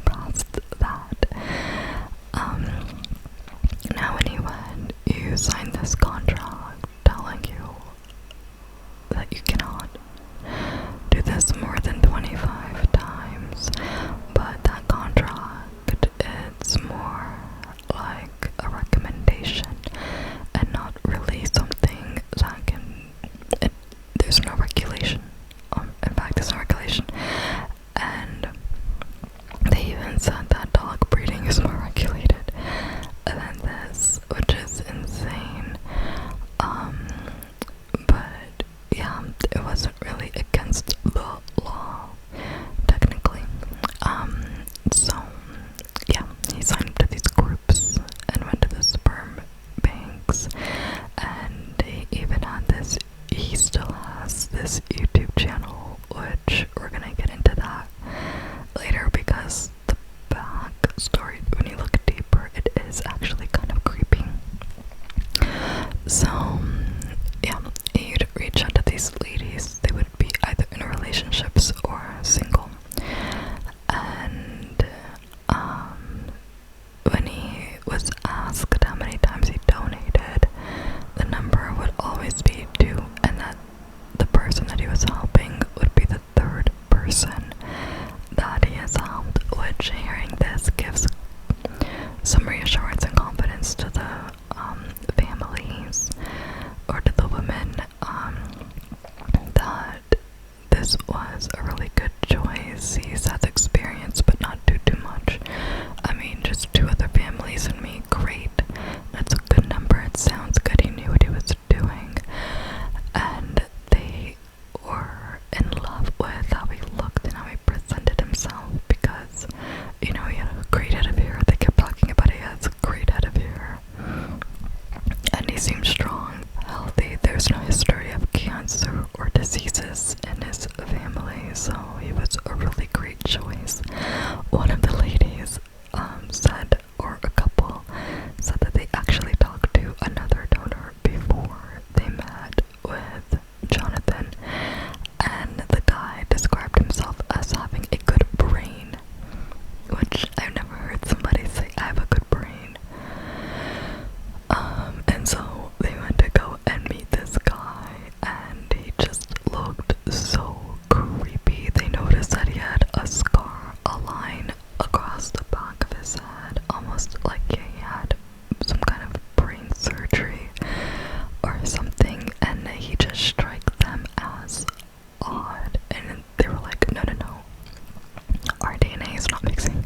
past that. Now when you went, you signed this contract telling you that you cannot do this more than 25 times, but that contract, it's more like a recommendation and not really something that can, there's no regulation. In fact, there's no regulation, and they even said that dog breeding is more regulated than this, which is insane. But yeah, it wasn't really against the law, technically. So yeah, he signed up to these groups and went to the sperm banks, and he even had this, he still has this YouTube channel, which we're gonna get into that later, because the back story, when you look deeper, it is actually kind of creepy. So yeah, he'd reach out to these ladies. They would be either in relationships or single, and when he was asked how many times he donated, the number would always be 2, and that the person that he was helping would be the third person that he has helped, which, hearing this, gives some reassurance and confidence to the families, or to the women, that this was a really good choice. He's had experience, but not too much. I mean, just 2 other families and me, great. That's a good number. It sounds good. He knew what he was doing, and they were in love with how he looked and how he presented himself, because, you know, he had a great head of hair. They kept talking about he has a great head of hair, and he seemed strong, healthy. There's no history of cancer or diseases in his family, so he was a really great choice. One of the ladies said, or a couple said, that they actually talked to another donor before they met with Jonathan, and the guy described himself as having a good brain, which I've never heard somebody say, I have a good brain. And so they went to go and meet this guy, and he just looked so creepy. They noticed that he had a scar, a line across the back of his head, almost like he had some kind of brain surgery or something, and he just struck them as odd, and they were like, no, our DNA is not mixing,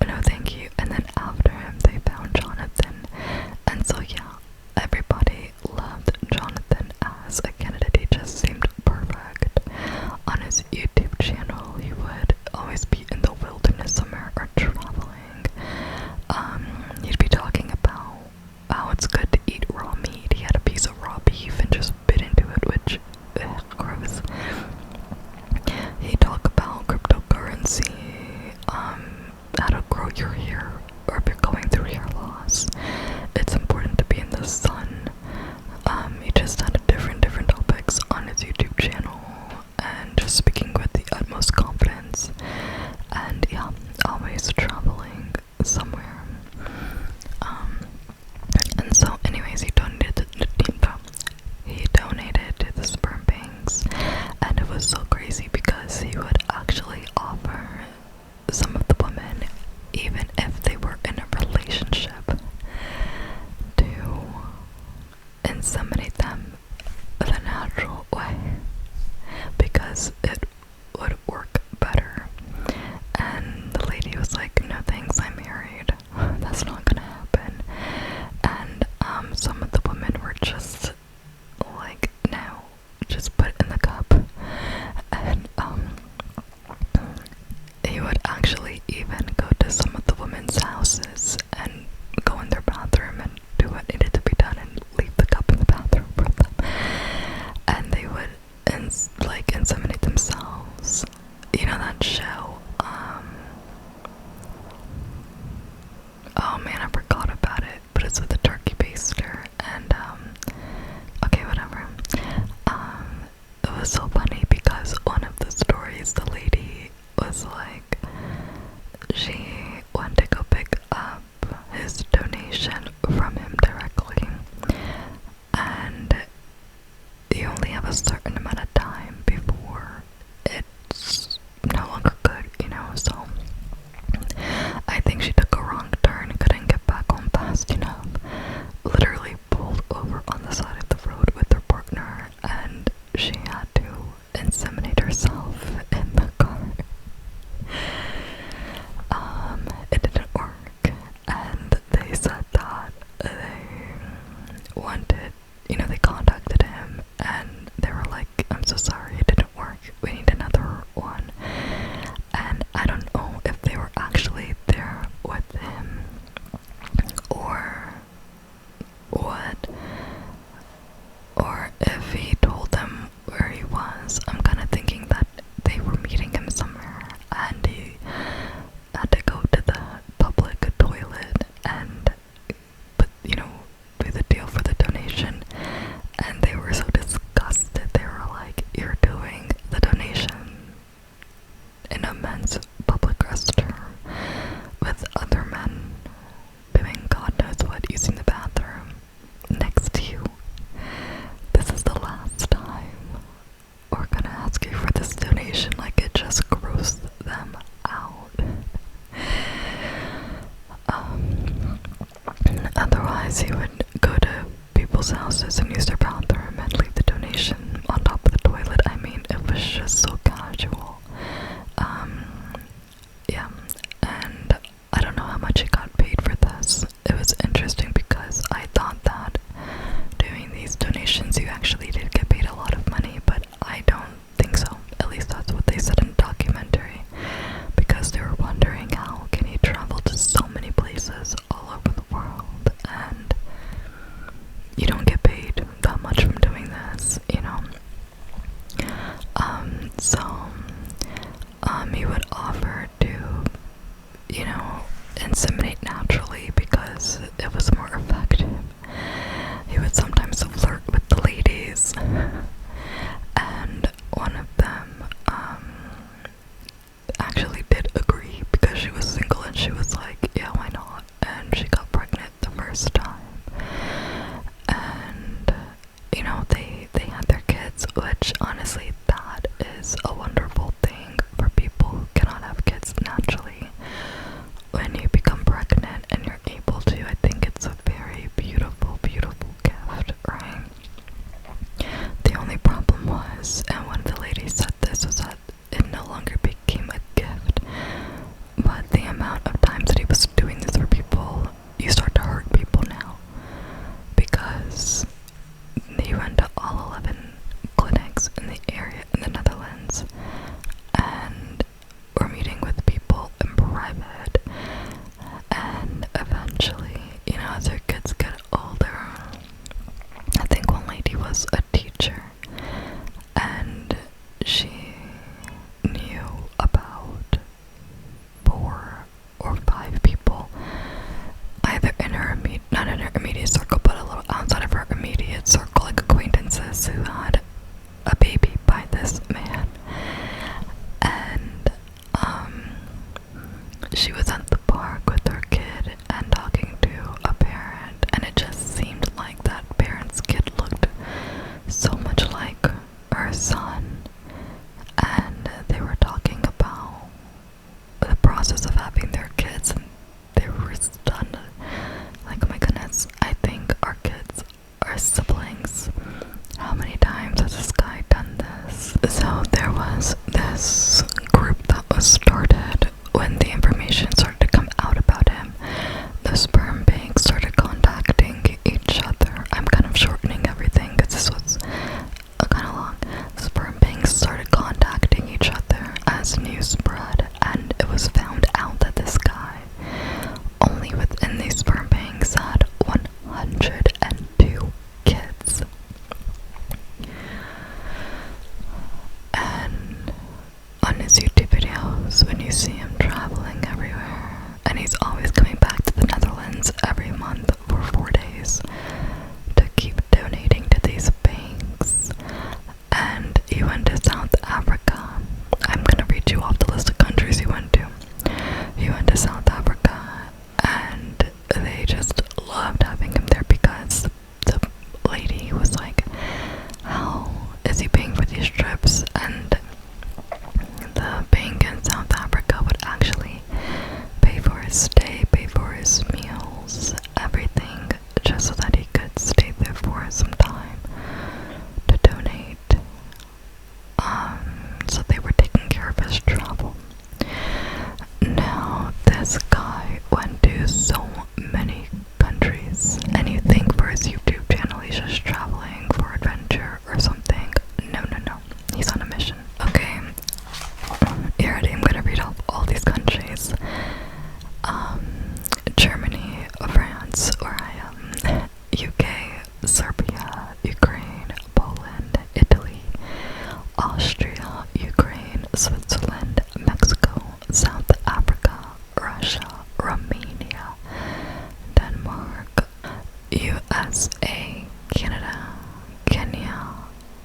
no thank you. And then after him, they found Jonathan, and so yeah, everybody loved Jonathan as a candidate. He just seemed perfect. On his YouTube channel, he would always be in the wilderness somewhere or traveling. He'd be talking about how it's good to eat raw meat. He had a piece of raw beef and just bit into it, which, gross. He'd talk about cryptocurrency, how to grow your hair, or if you're going through hair loss, it's important to be in the sun. He just had different topics on his YouTube channel, and just speaking with the utmost confidence, and yeah, always traveling somewhere. And so anyways, he donated to the sperm banks, and it was so crazy because he would actually offer some of the women, even if they were in a relationship, to inseminate them the natural way, because it would work better. And the lady was like, no thanks, I'm married, that's not gonna happen. And some of the women were just like, no, just put it in the cup. And he would actually even go to some of the women's houses and go in their bathroom and do what needed to be done and leave the cup in the bathroom for them. And they would inseminate themselves. You know that show, oh man, I forgot about it, but it's with the turkey baster, and okay, whatever. It was so funny because one of the stories, the lady was like, she is he would go to people's houses and use their bathroom and leave the donation on top of the toilet. I mean, it was just so casual. Yeah, and I don't know how much he got paid for this. It was interesting because I thought that doing these donations you actually did get paid a lot of money, but I don't think so. At least that's what they said in the documentary, because they were wondering how can he travel to so many places all over the world and you don't get paid that much from doing this, you know. He would offer to, you know, inseminate naturally because it was more effective. He would sometimes flirt with the ladies, and one of them actually did agree because she was single and she was like, yeah, why not? And she got pregnant the first time. And, you know, they had their kids, which honestly, that is a wonderful thing for people who cannot have kids naturally. When you become pregnant and you're able to, I think it's a very beautiful, beautiful gift, right? The only problem was, and one of the ladies said this, was that it no longer became a gift, but the amount of times that he was doing this for people, you start to hurt people now, because he went to all 11 clinics in the area in the Netherlands, and we're meeting with people in private, and eventually, you know, as their kids get older, I think one lady was a teacher, and she knew about 4 or 5 people, either in her not in her immediate circle, but a little outside of her immediate circle, like acquaintances who had a baby by this man. And she was at the park with her kid and talking to a parent, and it just seemed like that parent's kid looked so much like her son, and they were talking about the process of having their kids, and they were stunned, like, oh my goodness, I think our kids are siblings. How many times has this guy done this? So there was this group that was started when the information started to come out about him. The sperm banks started contacting each other. I'm kind of shortening everything because this was kind of long. Sperm banks started contacting each other as news spread, and it was found out that this guy, only within these sperm banks, had 102 kids. And on his YouTube videos, when you see him traveling everywhere, and he's always coming back to the Netherlands every month for 4 days to keep donating to these banks. And he went to South Africa. I'm gonna read you off the list of countries he went to. He went to South Africa, and they just loved having him there because the lady was like, how is he paying for these trips? And the bank in South Africa would actually pay for his stay, pay for his meals, everything, just so that he could stay there for some time to donate. So they were taking care of his travel. Now, this guy went to so many countries, and you think for his YouTube channel he's just traveling for adventure or something. No, no, no. He's on a mission. Okay, you ready? I'm gonna read off all these countries. Germany, France, where I am, UK, Serbia, Ukraine, Poland, Italy, Austria, Ukraine, Switzerland, Mexico, South Africa, Russia, Romania, Denmark, USA, Canada, Kenya,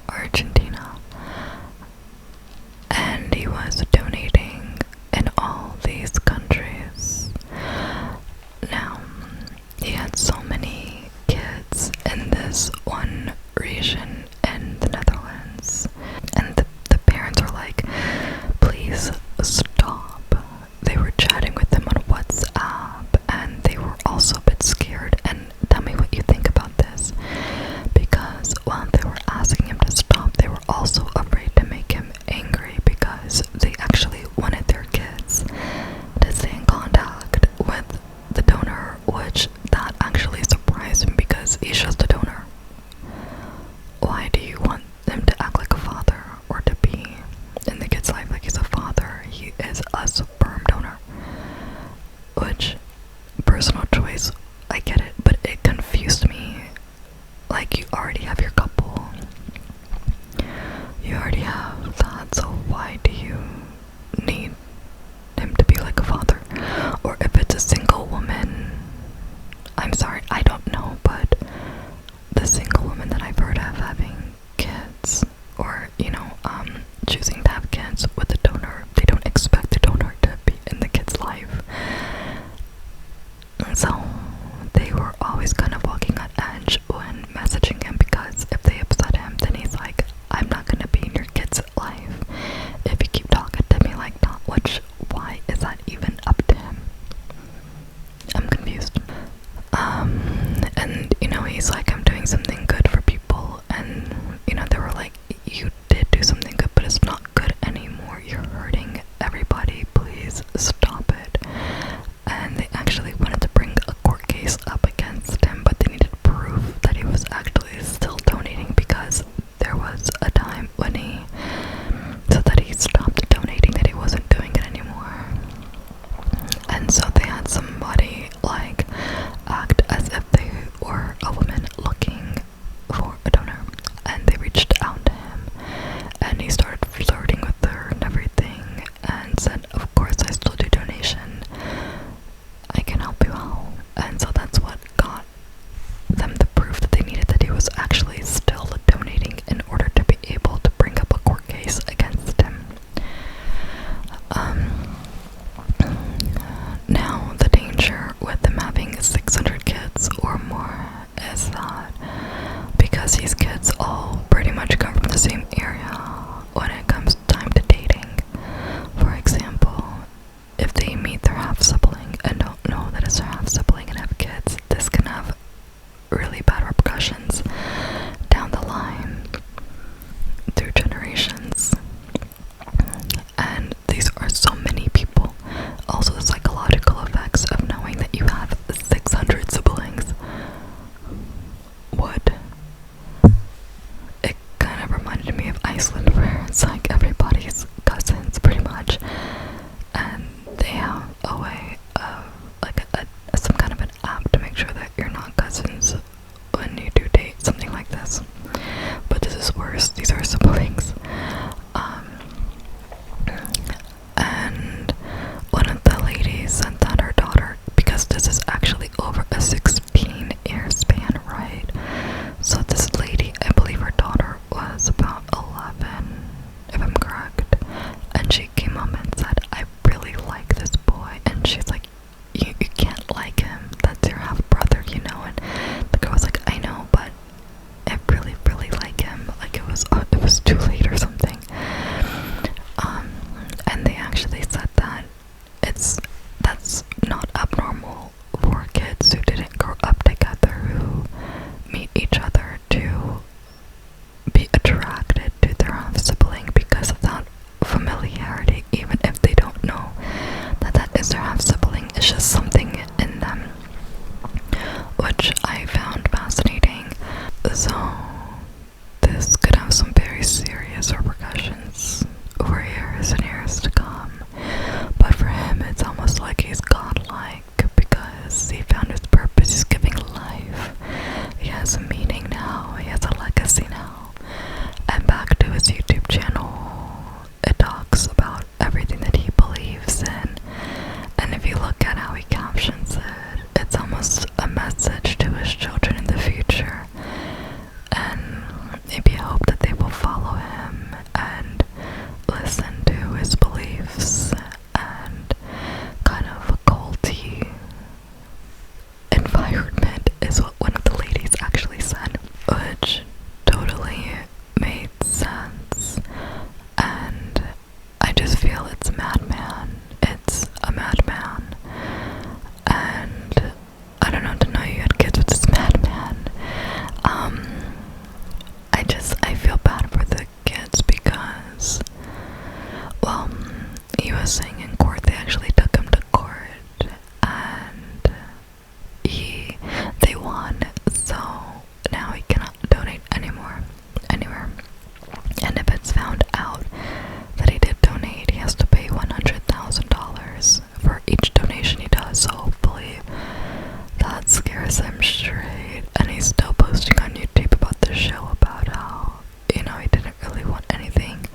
Argentina, and he was donating in all these countries. Now, he had And so they had somebody like act as if they were a woman looking for a donor, and they reached out to him, and he started flirting with her and everything, and said, of course I still do donation, I can help you out. And so that's what got them the proof that they needed, that he was actually still donating in order to be able to bring up a court case against him. Now, the danger with him having 600 kids or more is that because these kids all pretty much come from the same area, when it comes time to dating, for example, if they meet their half-sibling and don't know that it's their half-sibling and have kids, this can have really bad repercussions down the line through generations. And these are so many people. Also, the psychological effects of knowing that you have 600 siblings. What? It kind of reminded me of Iceland, where it's like everybody's cousins, pretty much. And they have a way of, like, some kind of an app to make sure that you're not cousins when you do date something like this. But this is worse. These are siblings. And one of the ladies said that her daughter, because this is actually over a 16-year span, right? So this lady, I believe her daughter was about 11, if I'm correct, and she came up and said, I really like this boy. And she's like, you can't like him, that's your half-brother, you know. And the girl was like, I know, but I really, really like him. Like, it was too late or something. And they actually said that that's not abnormal for kids who didn't grow up together, who meet each other, to be attracted to their half-sibling because of that familiarity, even if they don't know that that is their half-sibling. It's just something in them, which I found fascinating. So this could have some very serious repercussions for years and years to come. But for him, it's almost like he's godlike, because he found his purpose. He's giving life. He has a meaning now. He has a legacy now. And back to his YouTube channel, it talks about everything that he believes in. And if you look at how he captions it, it's almost a message to his children in the future. And maybe I hope that they will follow him and listen to his beliefs, and kind of a culty environment is what one of the ladies actually said, which totally made sense. And I just feel it's a madman. It's a madman. And I don't know, to know you had kids with this madman. I feel bad for the kids because, well, he was saying in court, they actually took him to court, and they won, so now he cannot donate anymore, anywhere. And if it's found out that he did donate, he has to pay $100,000 for each donation he does, so hopefully that scares him straight. And he's still posting on YouTube about the show, about how, you know, he didn't really want anything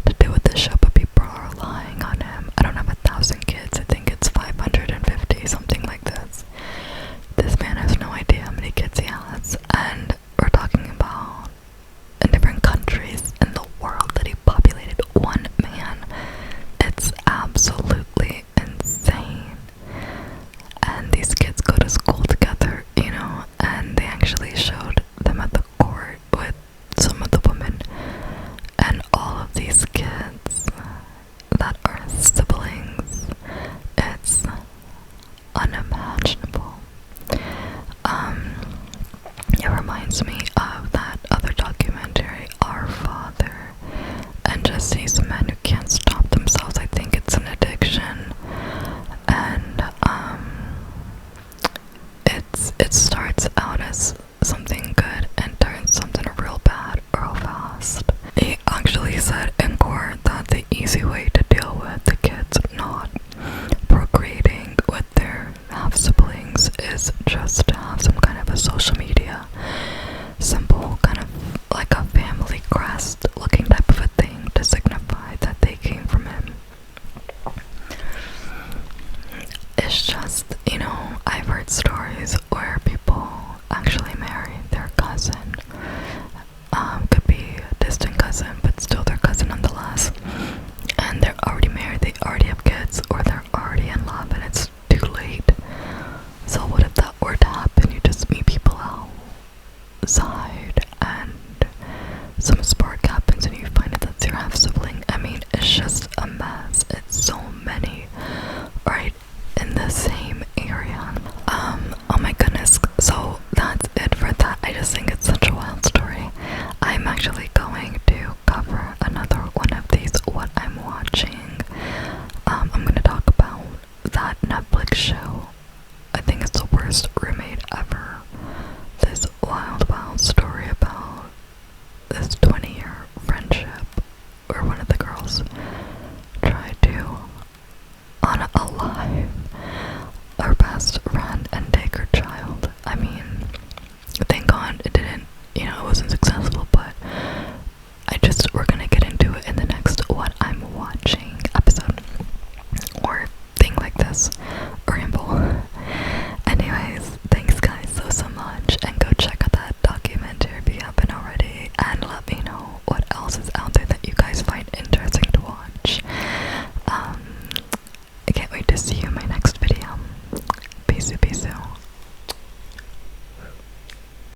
to do with the show, but people are relying on him. I don't have 1,000 kids, I think it's 550, something like this. This man has no idea how many kids he has, and we're talking about in different countries in the world that he populated one man. It's absolutely insane. And these kids go to school together, you know, heard stories where people actually marry their cousin. Could be a distant cousin, but still their cousin nonetheless. And they're already married, they already have kids, or they're already in love and it's too late. So what if that were to happen? You just meet people outside and some spark happens and you find out that's your half sibling. I mean, it's just a mess. It's so many right in the same area. Oh my goodness. So that's it for that. I just think it's such a wild story. I'm actually going to cover another one of these, what I'm watching. I'm gonna talk about that Netflix show. I think it's the worst